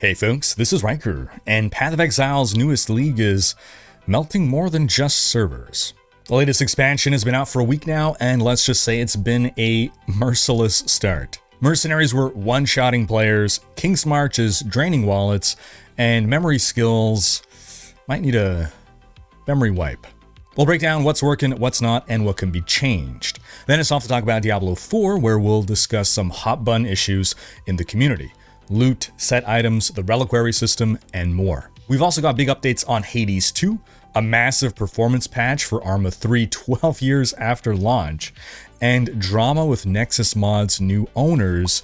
Hey folks, this is Rhykker, and Path of Exile's newest league is melting more than just servers. The latest expansion has been out for a week now, and let's just say it's been a merciless start. Mercenaries were one-shotting players, King's March is draining wallets, and memory skills might need a memory wipe. We'll break down what's working, what's not, and what can be changed. Then it's off to talk about Diablo 4, where we'll discuss some hot button issues in the community. Loot, set items, the reliquary system, and more. We've also got big updates on Hades 2, a massive performance patch for Arma 3 12 years after launch, and drama with Nexus Mods' new owners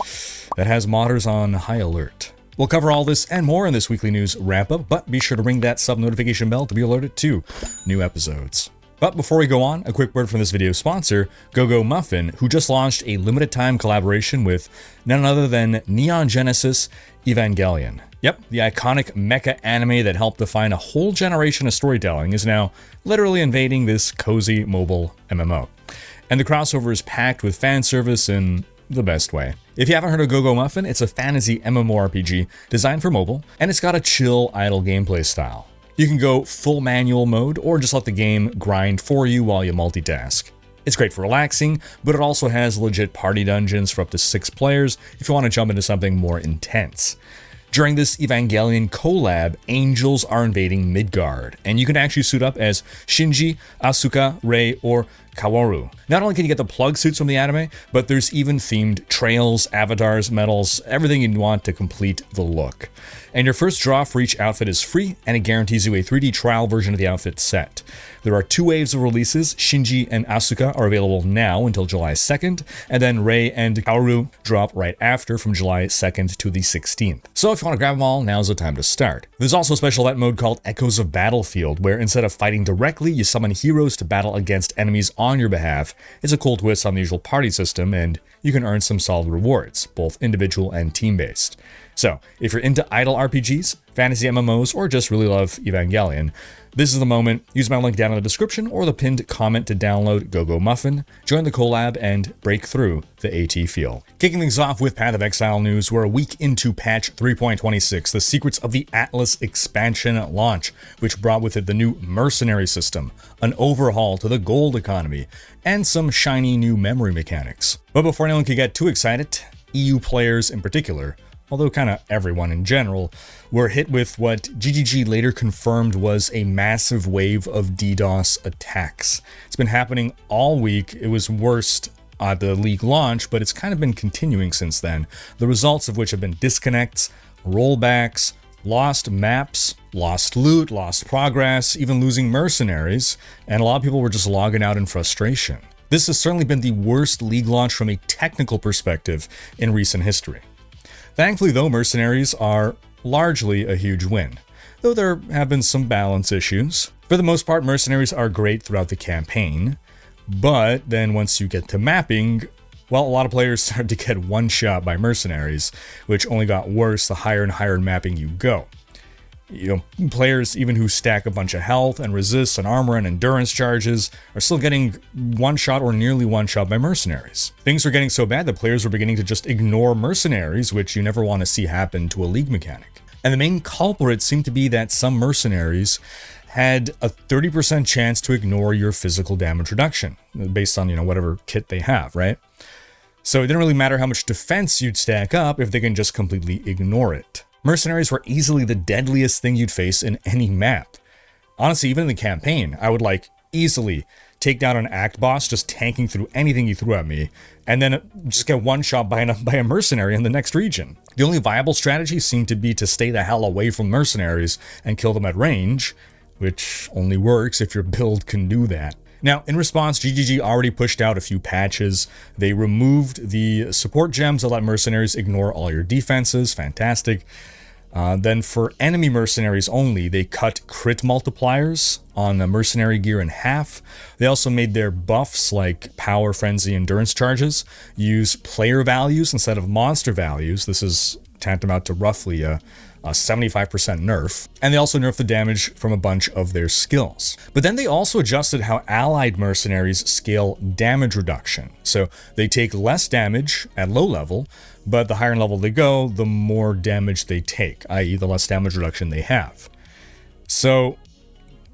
that has modders on high alert. We'll cover all this and more in this weekly news wrap-up, but be sure to ring that sub-notification bell to be alerted to new episodes. But before we go on, a quick word from this video's sponsor, Muffin, who just launched a limited-time collaboration with none other than Neon Genesis Evangelion. Yep, the iconic mecha anime that helped define a whole generation of storytelling is now literally invading this cozy mobile MMO. And the crossover is packed with fan service in the best way. If you haven't heard of Muffin, it's a fantasy MMORPG designed for mobile, and it's got a chill, idle gameplay style. You can go full manual mode or just let the game grind for you while you multitask. It's great for relaxing, but it also has legit party dungeons for up to 6 players if you want to jump into something more intense. During this Evangelion collab, angels are invading Midgard, and you can actually suit up as Shinji, Asuka, Rei, or Kaworu. Not only can you get the plug suits from the anime, but there's even themed trails, avatars, medals, everything you'd want to complete the look. And your first draw for each outfit is free, and it guarantees you a 3D trial version of the outfit set. There are 2 waves of releases. Shinji and Asuka are available now until July 2nd, and then Rei and Kaworu drop right after from July 2nd to the 16th. So if you want to grab them all, now's the time to start. There's also a special event mode called Echoes of Battlefield, where instead of fighting directly, you summon heroes to battle against enemies on your behalf. It's a cool twist on the usual party system, and you can earn some solid rewards, both individual and team-based. So, if you're into idle RPGs, fantasy MMOs, or just really love Evangelion, this is the moment. Use my link down in the description or the pinned comment to download Muffin, join the collab, and break through the AT feel. Kicking things off with Path of Exile news, we're a week into patch 3.26, the Secrets of the Atlas expansion launch, which brought with it the new Mercenary system, an overhaul to the gold economy, and some shiny new memory mechanics. But before anyone can get too excited, EU players in particular, although kind of everyone in general, were hit with what GGG later confirmed was a massive wave of DDoS attacks. It's been happening all week. It was worst at the league launch, but it's kind of been continuing since then. The results of which have been disconnects, rollbacks, lost maps, lost loot, lost progress, even losing mercenaries, and a lot of people were just logging out in frustration. This has certainly been the worst league launch from a technical perspective in recent history. Thankfully, though, mercenaries are largely a huge win, though there have been some balance issues. For the most part, mercenaries are great throughout the campaign, but then once you get to mapping, well, a lot of players start to get one-shot by mercenaries, which only got worse the higher and higher in mapping you go. Players even who stack a bunch of health and resists and armor and endurance charges are still getting one-shot or nearly one-shot by mercenaries. Things were getting so bad that players were beginning to just ignore mercenaries, which you never want to see happen to a league mechanic. And the main culprit seemed to be that some mercenaries had a 30% chance to ignore your physical damage reduction, based on, whatever kit they have, right? So it didn't really matter how much defense you'd stack up if they can just completely ignore it. Mercenaries were easily the deadliest thing you'd face in any map. Honestly, even in the campaign, I would easily take down an act boss just tanking through anything you threw at me, and then just get one shot by a mercenary in the next region. The only viable strategy seemed to be to stay the hell away from mercenaries and kill them at range, which only works if your build can do that. Now, in response, GGG already pushed out a few patches. They removed the support gems that let mercenaries ignore all your defenses. Fantastic. Then for enemy mercenaries only, they cut crit multipliers on the mercenary gear in half. They also made their buffs, like power, frenzy, endurance charges, use player values instead of monster values. This is tantamount to roughly a a 75% nerf, and they also nerfed the damage from a bunch of their skills. But then they also adjusted how allied mercenaries scale damage reduction. So they take less damage at low level, but the higher in level they go, the more damage they take, i.e. the less damage reduction they have. So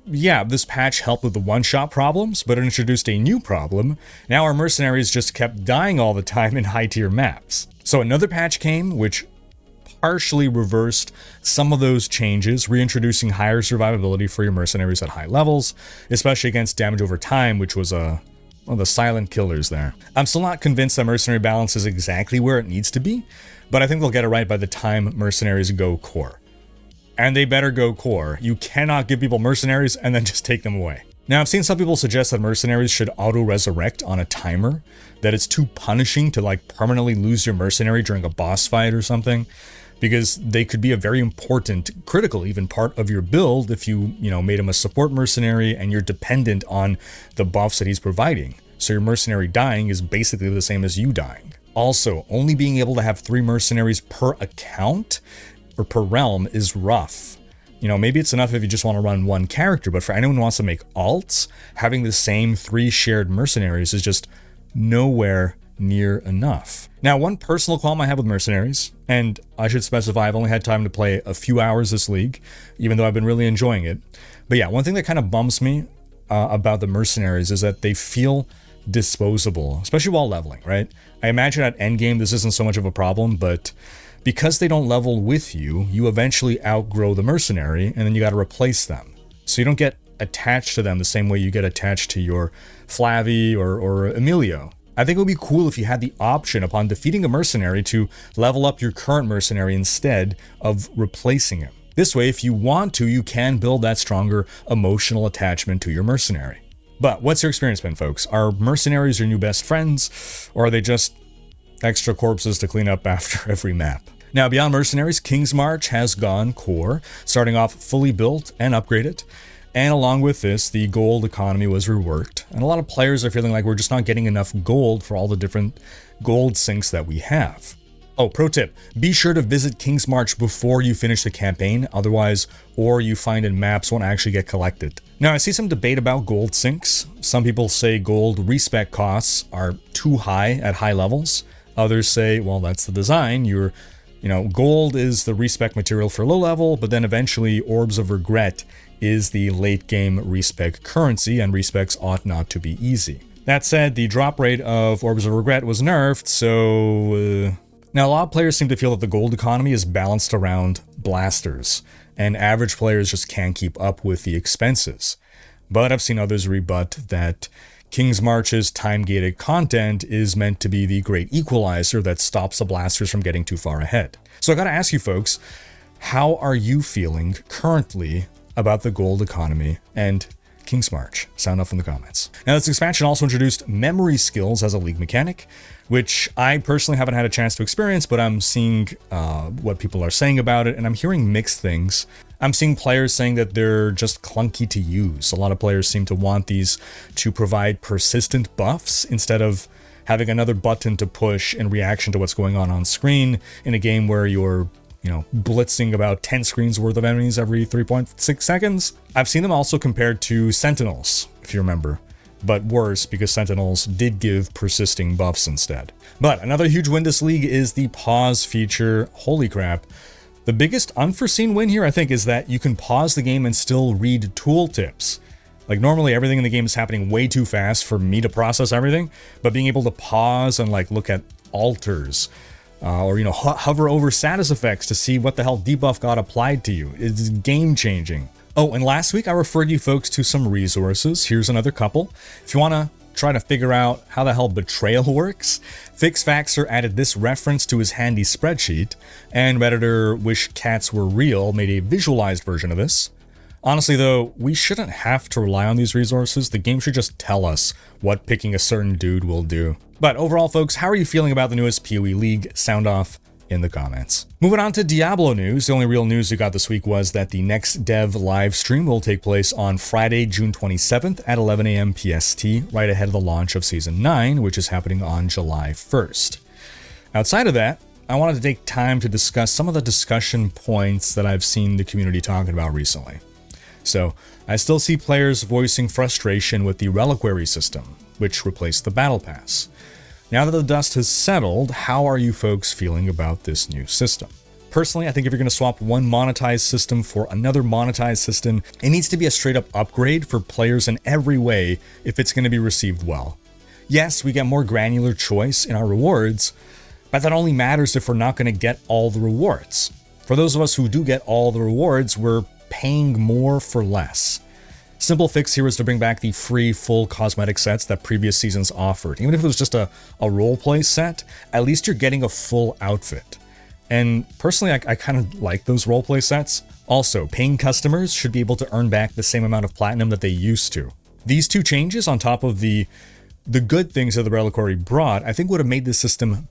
yeah, this patch helped with the one-shot problems, but it introduced a new problem. Now our mercenaries just kept dying all the time in high-tier maps. So another patch came, which partially reversed some of those changes, reintroducing higher survivability for your mercenaries at high levels, especially against damage over time, which was one of the silent killers there. I'm still not convinced that mercenary balance is exactly where it needs to be, but I think they'll get it right by the time mercenaries go core. And they better go core. You cannot give people mercenaries and then just take them away. Now, I've seen some people suggest that mercenaries should auto-resurrect on a timer, that it's too punishing to like permanently lose your mercenary during a boss fight or something, because they could be a very important, critical even part of your build if you made him a support mercenary and you're dependent on the buffs that he's providing. So your mercenary dying is basically the same as you dying. Also, only being able to have 3 mercenaries per account or per realm is rough. Maybe it's enough if you just want to run one character, but for anyone who wants to make alts, having the same 3 shared mercenaries is just nowhere near enough. Now, one personal qualm I have with mercenaries, and I should specify I've only had time to play a few hours this league, even though I've been really enjoying it. But yeah, one thing that kind of bums me about the mercenaries is that they feel disposable, especially while leveling, right? I imagine at endgame this isn't so much of a problem, but because they don't level with you, you eventually outgrow the mercenary, and then you got to replace them. So you don't get attached to them the same way you get attached to your Flavi or Emilio. I think it would be cool if you had the option upon defeating a mercenary to level up your current mercenary instead of replacing him. This way, if you want to, you can build that stronger emotional attachment to your mercenary. But what's your experience been, folks? Are mercenaries your new best friends, or are they just extra corpses to clean up after every map? Now, beyond mercenaries, King's March has gone core, starting off fully built and upgraded. And along with this, the gold economy was reworked. And a lot of players are feeling like we're just not getting enough gold for all the different gold sinks that we have. Oh, pro tip, be sure to visit King's March before you finish the campaign, otherwise ore you find in maps won't actually get collected. Now, I see some debate about gold sinks. Some people say gold respec costs are too high at high levels. Others say, well, that's the design. Gold is the respec material for low level, but then eventually Orbs of Regret is the late game respec currency, and respecs ought not to be easy. That said, the drop rate of Orbs of Regret was nerfed, so now a lot of players seem to feel that the gold economy is balanced around blasters, and average players just can't keep up with the expenses. But I've seen others rebut that King's March's time-gated content is meant to be the great equalizer that stops the blasters from getting too far ahead. So I gotta ask you folks, how are you feeling currently about the gold economy and King's March? Sound off in the comments. Now, this expansion also introduced memory skills as a league mechanic, which I personally haven't had a chance to experience, but I'm seeing what people are saying about it, and I'm hearing mixed things. I'm seeing players saying that they're just clunky to use. A lot of players seem to want these to provide persistent buffs instead of having another button to push in reaction to what's going on screen in a game where you're blitzing about 10 screens worth of enemies every 3.6 seconds. I've seen them also compared to Sentinels, if you remember, but worse because Sentinels did give persisting buffs instead. But another huge win this league is the pause feature. Holy crap. The biggest unforeseen win here, I think, is that you can pause the game and still read tooltips. Like, normally everything in the game is happening way too fast for me to process everything, but being able to pause and look at alters, or hover over status effects to see what the hell debuff got applied to you is game changing. Oh, and last week I referred you folks to some resources. Here's another couple. If you want to try to figure out how the hell betrayal works, FixFaxer added this reference to his handy spreadsheet, and Redditor Wish Cats Were Real made a visualized version of this. Honestly though, we shouldn't have to rely on these resources. The game should just tell us what picking a certain dude will do. But overall, folks, how are you feeling about the newest PoE League? Sound off in the comments. Moving on to Diablo news, the only real news we got this week was that the next dev live stream will take place on Friday, June 27th at 11 a.m. PST, right ahead of the launch of Season 9, which is happening on July 1st. Outside of that, I wanted to take time to discuss some of the discussion points that I've seen the community talking about recently. So, I still see players voicing frustration with the reliquary system, which replaced the battle pass. Now that the dust has settled, how are you folks feeling about this new system? Personally, I think if you're going to swap one monetized system for another monetized system, it needs to be a straight up upgrade for players in every way if it's going to be received well. Yes, we get more granular choice in our rewards, but that only matters if we're not going to get all the rewards. For those of us who do get all the rewards, we're paying more for less. Simple fix here is to bring back the free full cosmetic sets that previous seasons offered. Even if it was just a roleplay set, at least you're getting a full outfit. And personally, I kind of like those roleplay sets. Also, paying customers should be able to earn back the same amount of platinum that they used to. These two changes, on top of the good things that the reliquary brought, I think would have made this system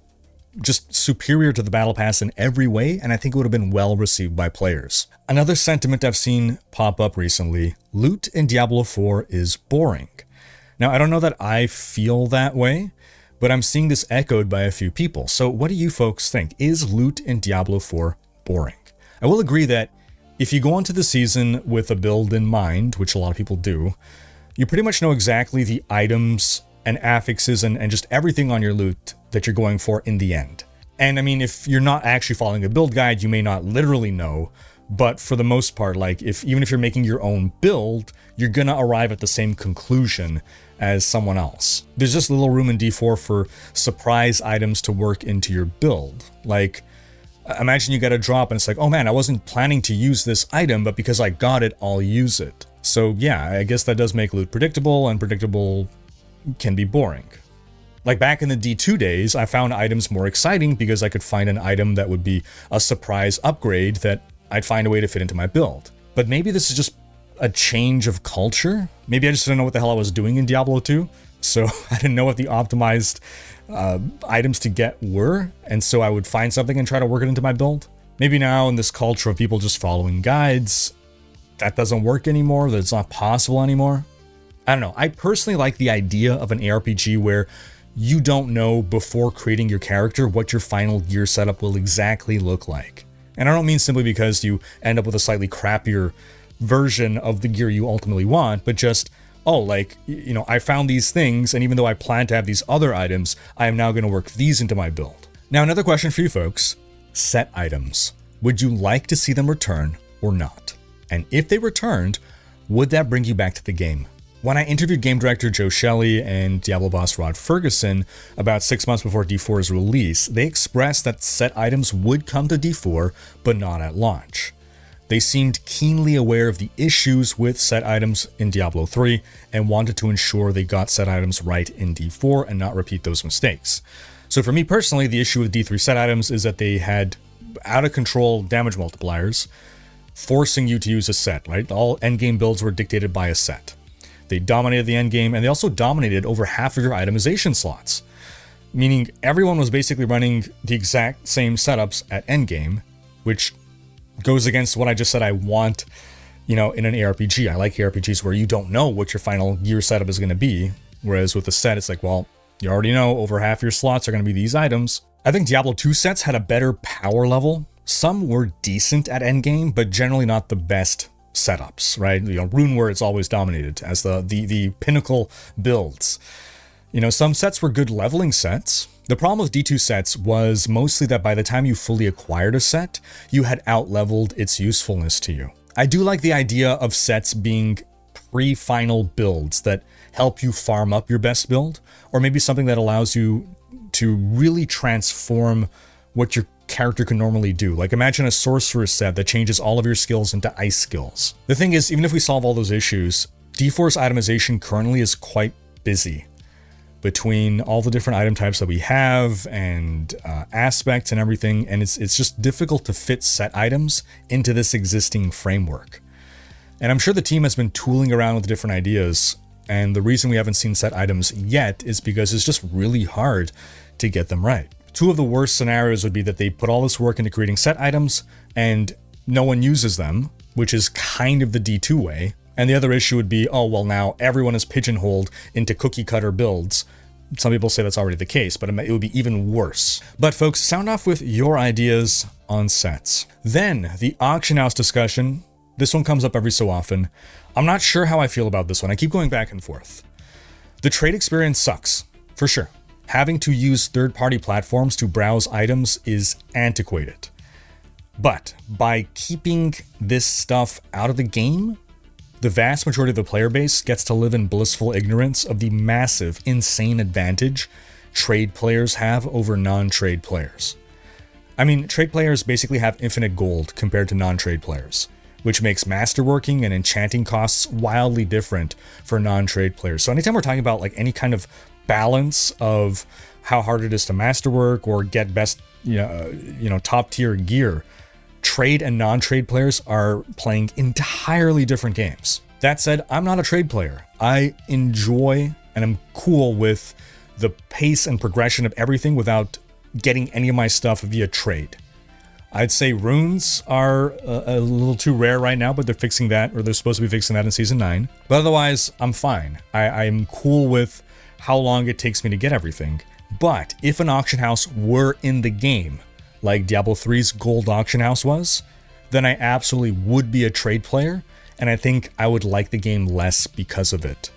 just superior to the battle pass in every way, and I think it would have been well received by players. Another sentiment I've seen pop up recently: loot in Diablo 4 is boring. Now, I don't know that I feel that way, but I'm seeing this echoed by a few people. So what do you folks think? Is loot in Diablo 4 boring? I will agree that if you go into the season with a build in mind, which a lot of people do, you pretty much know exactly the items and affixes and just everything on your loot that you're going for in the end. And I mean, if you're not actually following a build guide, you may not literally know, but for the most part, like even if you're making your own build, you're gonna arrive at the same conclusion as someone else. There's just little room in D4 for surprise items to work into your build. Like, imagine you get a drop and it's like, oh man, I wasn't planning to use this item, but because I got it, I'll use it. So yeah, I guess that does make loot predictable, and predictable can be boring. Like back in the D2 days, I found items more exciting because I could find an item that would be a surprise upgrade that I'd find a way to fit into my build. But maybe this is just a change of culture. Maybe I just didn't know what the hell I was doing in Diablo 2, so I didn't know what the optimized items to get were, and so I would find something and try to work it into my build. Maybe now in this culture of people just following guides, that doesn't work anymore, that it's not possible anymore. I don't know. I personally like the idea of an ARPG where you don't know before creating your character what your final gear setup will exactly look like. And I don't mean simply because you end up with a slightly crappier version of the gear you ultimately want, but just, oh, like, you know, I found these things, and even though I plan to have these other items, I am now going to work these into my build. Now, another question for you folks: set items. Would you like to see them return or not? And if they returned, would that bring you back to the game? When I interviewed game director Joe Shelley and Diablo boss Rod Ferguson about 6 months before D4's release, they expressed that set items would come to D4, but not at launch. They seemed keenly aware of the issues with set items in Diablo 3 and wanted to ensure they got set items right in D4 and not repeat those mistakes. So for me personally, the issue with D3 set items is that they had out of control damage multipliers, forcing you to use a set, right? All endgame builds were dictated by a set. They dominated the endgame, and they also dominated over half of your itemization slots, meaning everyone was basically running the exact same setups at endgame, which goes against what I just said I want, you know, in an ARPG. I like ARPGs where you don't know what your final gear setup is going to be, whereas with a set, it's like, well, you already know over half your slots are going to be these items. I think Diablo 2 sets had a better power level. Some were decent at endgame, but generally not the best setups, right? You know, Rune Word's always dominated as the pinnacle builds. You know, some sets were good leveling sets. The problem with D2 sets was mostly that by the time you fully acquired a set, you had out-leveled its usefulness to you. I do like the idea of sets being pre-final builds that help you farm up your best build, or maybe something that allows you to really transform what your character can normally do. Like imagine a sorcerer set that changes all of your skills into ice skills. The thing is, even if we solve all those issues, D4's itemization currently is quite busy between all the different item types that we have and aspects and everything, and it's just difficult to fit set items into this existing framework. And I'm sure the team has been tooling around with different ideas, and the reason we haven't seen set items yet is because it's just really hard to get them right. Two of the worst scenarios would be that they put all this work into creating set items and no one uses them, which is kind of the D2 way. And the other issue would be, oh, well, now everyone is pigeonholed into cookie cutter builds some people say that's already the case, but it would be even worse. But folks, sound off with your ideas on sets. Then the auction house discussion. This one comes up every so often. I'm not sure how I feel about this one. I keep going back and forth. The trade experience sucks, for sure. Having to use third-party platforms to browse items is antiquated. But by keeping this stuff out of the game, the vast majority of the player base gets to live in blissful ignorance of the massive, insane advantage trade players have over non-trade players. I mean, trade players basically have infinite gold compared to non-trade players, which makes masterworking and enchanting costs wildly different for non-trade players. So anytime we're talking about like any kind of balance of how hard it is to masterwork or get best, top tier gear, trade and non-trade players are playing entirely different games. That said, I'm not a trade player. I enjoy and I'm cool with the pace and progression of everything without getting any of my stuff via trade. I'd say runes are a little too rare right now, but they're fixing that, or they're supposed to be fixing that in Season 9. But otherwise, I'm fine. I'm cool with how long it takes me to get everything. But if an auction house were in the game, like Diablo 3's gold auction house was, then I absolutely would be a trade player, and I think I would like the game less because of it.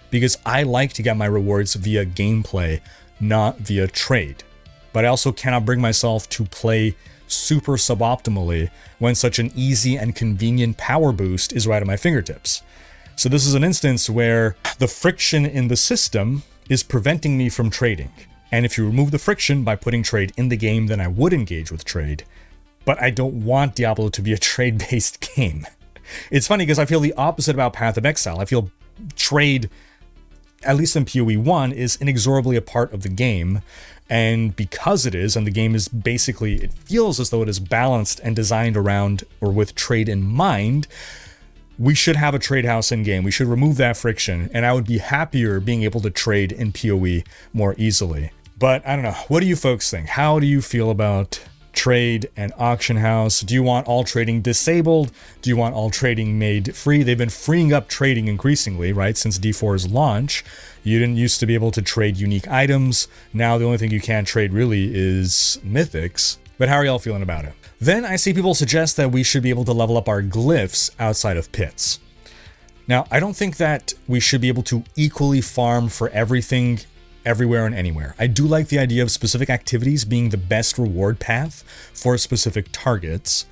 Because I like to get my rewards via gameplay, not via trade. But I also cannot bring myself to play super suboptimally when such an easy and convenient power boost is right at my fingertips. So this is an instance where the friction in the system is preventing me from trading. And if you remove the friction by putting trade in the game, then I would engage with trade. But I don't want Diablo to be a trade-based game. It's funny because I feel the opposite about Path of Exile. I feel trade, at least in PoE 1, is inexorably a part of the game. And because it is, and the game is basically, it feels as though it is balanced and designed around or with trade in mind, we should have a trade house in game. We should remove that friction, and I would be happier being able to trade in PoE more easily. But I don't know. What do you folks think? How do you feel about trade and auction house? Do you want all trading disabled? Do you want all trading made free? They've been freeing up trading increasingly, right? Since D4's launch. You didn't used to be able to trade unique items. Now the only thing you can't trade really is mythics. But how are y'all feeling about it? Then I see people suggest that we should be able to level up our glyphs outside of pits. Now, I don't think that we should be able to equally farm for everything, everywhere and anywhere. I do like the idea of specific activities being the best reward path for specific targets,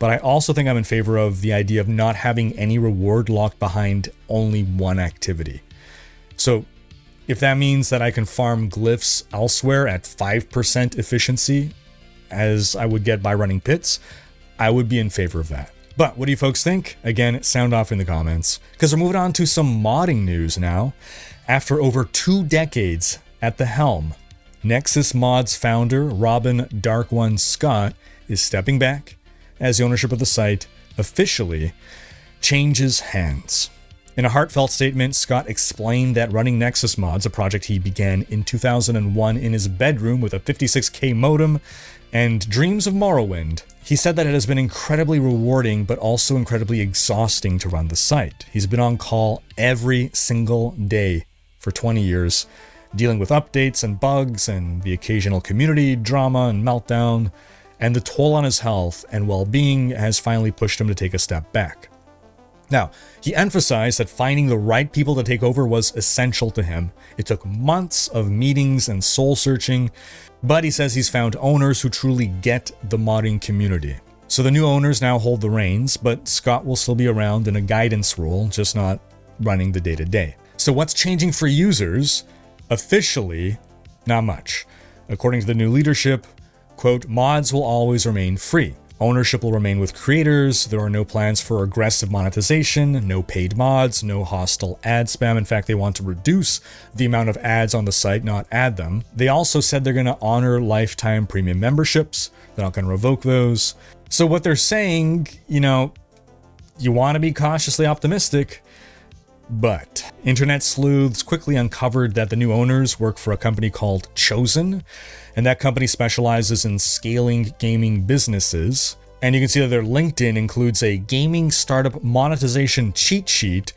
but I also think I'm in favor of the idea of not having any reward locked behind only one activity. So if that means that I can farm glyphs elsewhere at 5% efficiency, as I would get by running pits, I would be in favor of that. But what do you folks think? Again, sound off in the comments. Because we're moving on to some modding news now. After over 2 decades at the helm, Nexus Mods founder Robin Dark One Scott is stepping back as the ownership of the site officially changes hands. In a heartfelt statement, Scott explained that running Nexus Mods, a project he began in 2001 in his bedroom with a 56K modem and dreams of Morrowind, he said that it has been incredibly rewarding but also incredibly exhausting to run the site. He's been on call every single day for 20 years, dealing with updates and bugs and the occasional community drama and meltdown, and the toll on his health and well-being has finally pushed him to take a step back. Now, he emphasized that finding the right people to take over was essential to him. It took months of meetings and soul-searching, but he says he's found owners who truly get the modding community. So the new owners now hold the reins, but Scott will still be around in a guidance role, just not running the day-to-day. So what's changing for users? Officially, not much. According to the new leadership, quote, mods will always remain free. Ownership will remain with creators. There are no plans for aggressive monetization, no paid mods, no hostile ad spam. In fact, they want to reduce the amount of ads on the site, not add them. They also said they're going to honor lifetime premium memberships. They're not going to revoke those. So what they're saying, you want to be cautiously optimistic, but internet sleuths quickly uncovered that the new owners work for a company called Chosen, and that company specializes in scaling gaming businesses. And you can see that their LinkedIn includes a gaming startup monetization cheat sheet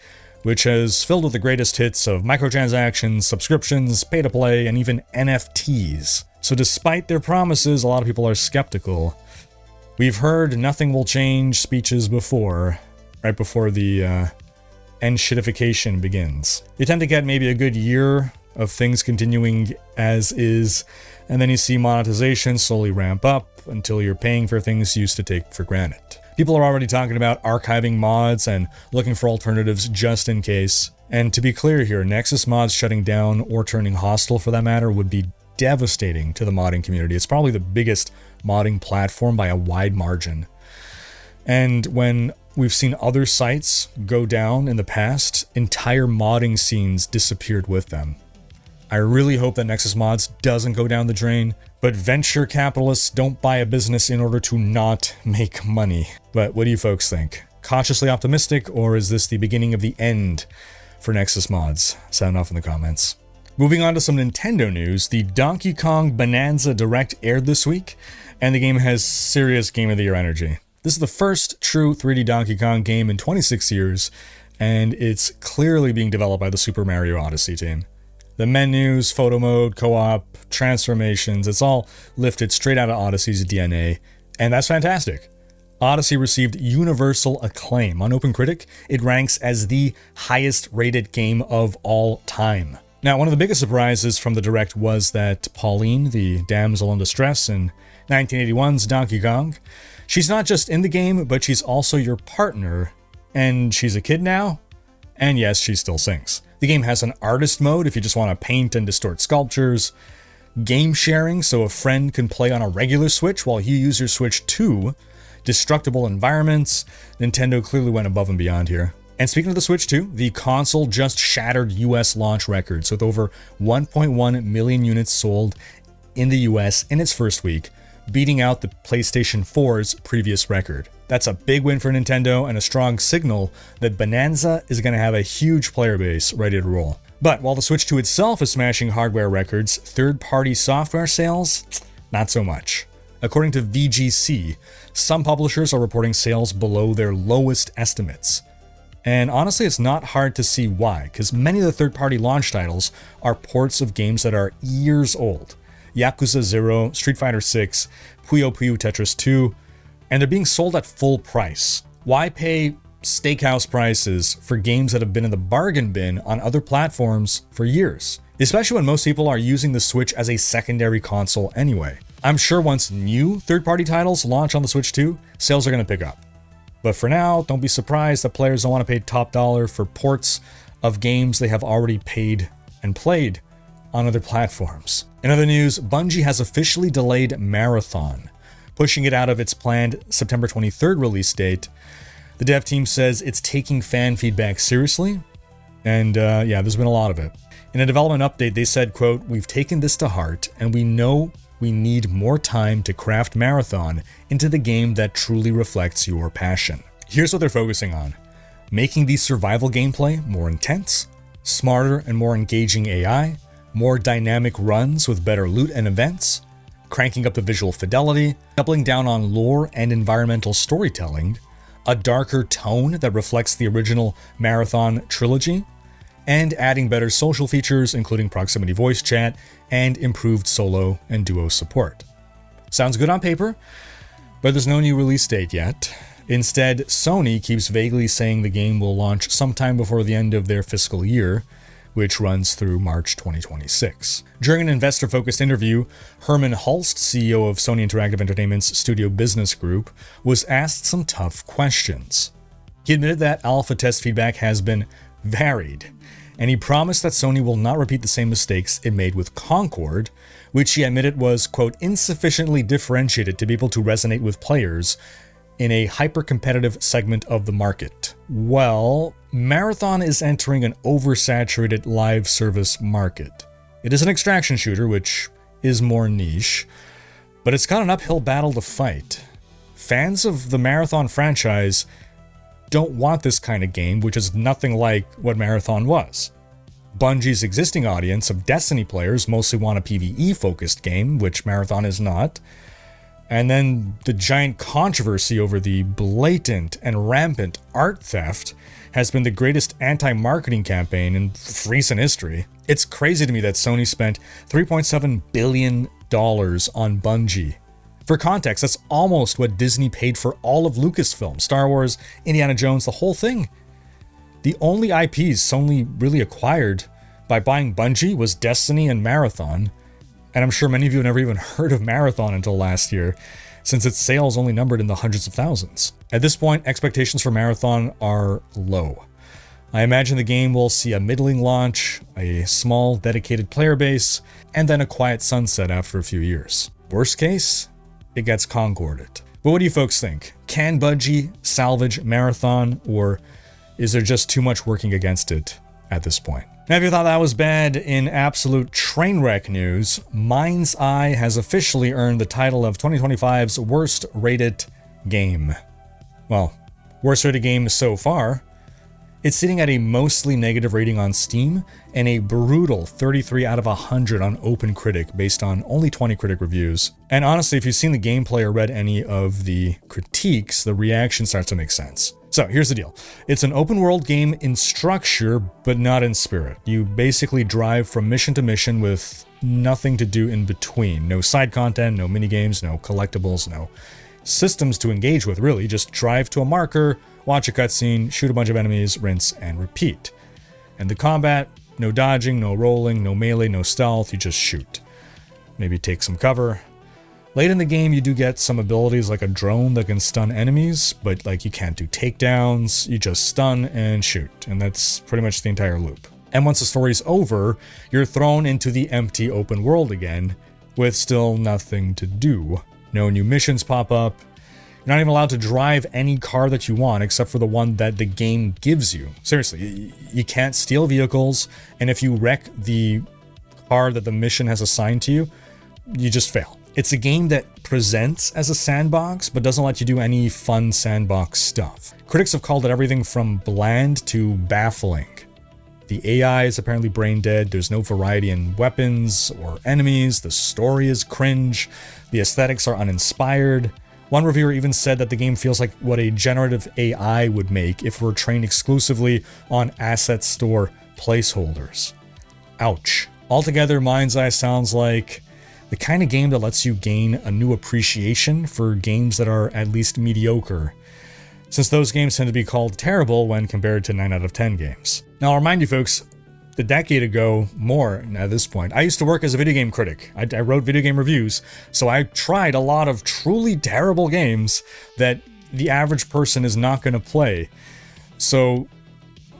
which is filled with the greatest hits of microtransactions, subscriptions, pay-to-play, and even NFTs. So despite their promises, a lot of people are skeptical. We've heard nothing will change speeches before, right before the end shitification begins. You tend to get maybe a good year of things continuing as is, and then you see monetization slowly ramp up until you're paying for things you used to take for granted. People are already talking about archiving mods and looking for alternatives just in case. And to be clear here, Nexus Mods shutting down or turning hostile for that matter would be devastating to the modding community. It's probably the biggest modding platform by a wide margin. And when we've seen other sites go down in the past, entire modding scenes disappeared with them. I really hope that Nexus Mods doesn't go down the drain, but venture capitalists don't buy a business in order to not make money. But what do you folks think? Cautiously optimistic, or is this the beginning of the end for Nexus Mods? Sound off in the comments. Moving on to some Nintendo news, the Donkey Kong Bonanza Direct aired this week, and the game has serious Game of the Year energy. This is the first true 3D Donkey Kong game in 26 years, and it's clearly being developed by the Super Mario Odyssey team. The menus, photo mode, co-op, transformations, it's all lifted straight out of Odyssey's DNA, and that's fantastic. Odyssey received universal acclaim. On OpenCritic, it ranks as the highest rated game of all time. Now, one of the biggest surprises from the Direct was that Pauline, the damsel in distress in 1981's Donkey Kong, she's not just in the game, but she's also your partner, and she's a kid now, and yes, she still sings. The game has an artist mode if you just want to paint and distort sculptures, game sharing so a friend can play on a regular Switch while you use your Switch too, destructible environments. Nintendo clearly went above and beyond here. And speaking of the Switch 2, the console just shattered US launch records with over 1.1 million units sold in the US in its first week, beating out the PlayStation 4's previous record. That's a big win for Nintendo and a strong signal that Bonanza is going to have a huge player base ready to roll. But while the Switch 2 itself is smashing hardware records, third-party software sales, not so much. According to VGC, some publishers are reporting sales below their lowest estimates. And honestly, it's not hard to see why, because many of the third-party launch titles are ports of games that are years old. Yakuza 0, Street Fighter 6, Puyo Puyo Tetris 2, and they're being sold at full price. Why pay steakhouse prices for games that have been in the bargain bin on other platforms for years? Especially when most people are using the Switch as a secondary console anyway. I'm sure once new third-party titles launch on the Switch 2, sales are going to pick up. But for now, don't be surprised that players don't want to pay top dollar for ports of games they have already paid and played on other platforms. In other news, Bungie has officially delayed Marathon, pushing it out of its planned September 23rd release date. The dev team says it's taking fan feedback seriously, and yeah, there's been a lot of it. In a development update, they said, quote, "We've taken this to heart, and we know we need more time to craft Marathon into the game that truly reflects your passion." Here's what they're focusing on: making the survival gameplay more intense, smarter and more engaging AI, more dynamic runs with better loot and events, cranking up the visual fidelity, doubling down on lore and environmental storytelling, a darker tone that reflects the original Marathon trilogy, and adding better social features including proximity voice chat and improved solo and duo support. Sounds good on paper, but there's no new release date yet. Instead, Sony keeps vaguely saying the game will launch sometime before the end of their fiscal year, which runs through March 2026. During an investor-focused interview, Herman Hulst, CEO of Sony Interactive Entertainment's Studio Business Group, was asked some tough questions. He admitted that alpha test feedback has been varied, and he promised that Sony will not repeat the same mistakes it made with Concord, which he admitted was, quote, insufficiently differentiated to be able to resonate with players in a hyper-competitive segment of the market. Well, Marathon is entering an oversaturated live service market. It is an extraction shooter, which is more niche, but it's got an uphill battle to fight. Fans of the Marathon franchise don't want this kind of game, which is nothing like what Marathon was. Bungie's existing audience of Destiny players mostly want a PvE-focused game, which Marathon is not. And then the giant controversy over the blatant and rampant art theft has been the greatest anti-marketing campaign in recent history. It's crazy to me that Sony spent $3.7 billion on Bungie. For context, that's almost what Disney paid for all of Lucasfilm, Star Wars, Indiana Jones, the whole thing. The only IPs Sony really acquired by buying Bungie was Destiny and Marathon, and I'm sure many of you have never even heard of Marathon until last year, since its sales only numbered in the hundreds of thousands. At this point, expectations for Marathon are low. I imagine the game will see a middling launch, a small dedicated player base, and then a quiet sunset after a few years. Worst case, it gets concorded. But what do you folks think? Can Bungie salvage Marathon, or is there just too much working against it at this point? Now, if you thought that was bad, in absolute train wreck news, Mindseye has officially earned the title of 2025's worst rated game. Well, worst rated game so far. It's sitting at a mostly negative rating on Steam and a brutal 33 out of 100 on OpenCritic based on only 20 critic reviews. And honestly, if you've seen the gameplay or read any of the critiques, the reaction starts to make sense. So here's the deal. It's an open world game in structure, but not in spirit. You basically drive from mission to mission with nothing to do in between. No side content, no minigames, no collectibles, no systems to engage with, really. Just drive to a marker, watch a cutscene, shoot a bunch of enemies, rinse, and repeat. And the combat, no dodging, no rolling, no melee, no stealth, you just shoot. Maybe take some cover. Late in the game, you do get some abilities like a drone that can stun enemies, but like you can't do takedowns, you just stun and shoot, and that's pretty much the entire loop. And once the story's over, you're thrown into the empty open world again, with still nothing to do. No new missions pop up. You're not even allowed to drive any car that you want except for the one that the game gives you. Seriously, you can't steal vehicles, and if you wreck the car that the mission has assigned to you, you just fail. It's a game that presents as a sandbox, but doesn't let you do any fun sandbox stuff. Critics have called it everything from bland to baffling. The AI is apparently brain dead, there's no variety in weapons or enemies, the story is cringe, the aesthetics are uninspired. One reviewer even said that the game feels like what a generative AI would make if it were trained exclusively on asset store placeholders. Ouch. Altogether, Mindseye sounds like the kind of game that lets you gain a new appreciation for games that are at least mediocre, since those games tend to be called terrible when compared to 9 out of 10 games. Now, I'll remind you folks, a decade ago, more at this point, I used to work as a video game critic. I wrote video game reviews, so I tried a lot of truly terrible games that the average person is not going to play. So,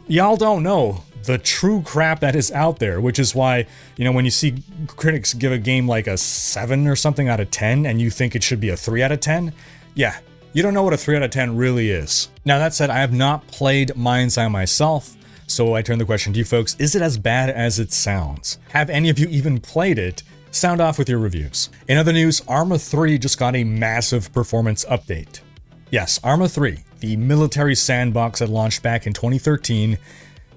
y'all don't know the true crap that is out there, which is why, when you see critics give a game like a 7 or something out of 10 and you think it should be a 3 out of 10, yeah, you don't know what a 3 out of 10 really is. Now, that said, I have not played Mindseye myself, so I turn the question to you folks, is it as bad as it sounds? Have any of you even played it? Sound off with your reviews. In other news, Arma 3 just got a massive performance update. Yes, Arma 3, the military sandbox that launched back in 2013,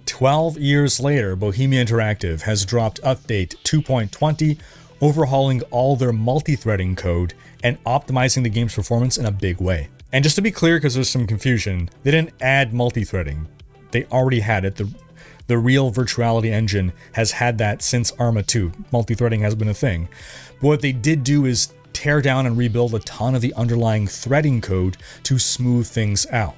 12 years later, Bohemia Interactive has dropped update 2.20, overhauling all their multi-threading code and optimizing the game's performance in a big way. And just to be clear, because there's some confusion, they didn't add multi-threading. They already had it. The real virtuality engine has had that since Arma 2. Multi-threading has been a thing. But what they did do is tear down and rebuild a ton of the underlying threading code to smooth things out.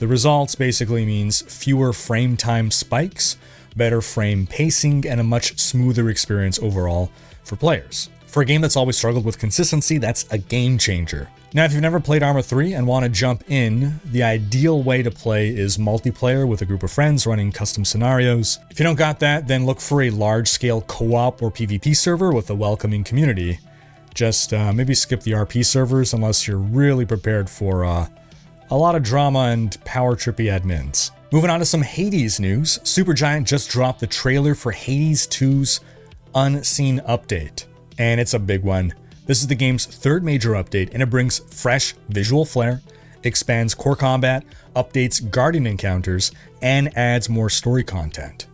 The results basically means fewer frame time spikes, better frame pacing, and a much smoother experience overall for players. For a game that's always struggled with consistency, that's a game changer. Now, if you've never played Arma 3 and want to jump in, the ideal way to play is multiplayer with a group of friends running custom scenarios. If you don't got that, then look for a large-scale co-op or PvP server with a welcoming community. Just maybe skip the RP servers unless you're really prepared for a lot of drama and power-trippy admins. Moving on to some Hades news, Supergiant just dropped the trailer for Hades 2's Unseen update. And it's a big one. This is the game's third major update, and it brings fresh visual flair, expands core combat, updates Guardian encounters, and adds more story content.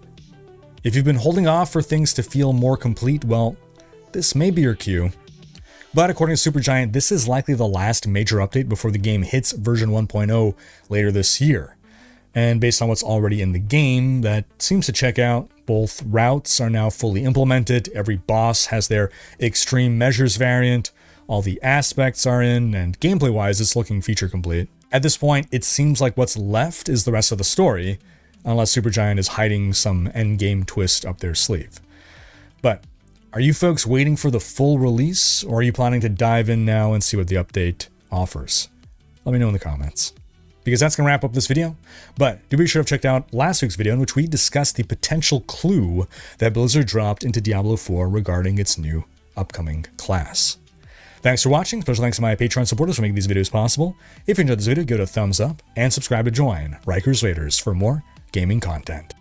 If you've been holding off for things to feel more complete, well, this may be your cue. But according to Supergiant, this is likely the last major update before the game hits version 1.0 later this year. And based on what's already in the game, that seems to check out. Both routes are now fully implemented, every boss has their extreme measures variant, all the aspects are in, and gameplay-wise it's looking feature complete. At this point, it seems like what's left is the rest of the story, unless Supergiant is hiding some endgame twist up their sleeve. But are you folks waiting for the full release, or are you planning to dive in now and see what the update offers? Let me know in the comments. Because that's going to wrap up this video, but do be sure to have checked out last week's video in which we discussed the potential clue that Blizzard dropped into Diablo 4 regarding its new upcoming class. Thanks for watching. Special thanks to my Patreon supporters for making these videos possible. If you enjoyed this video, give it a thumbs up and subscribe to join Rhykkers Raiders for more gaming content.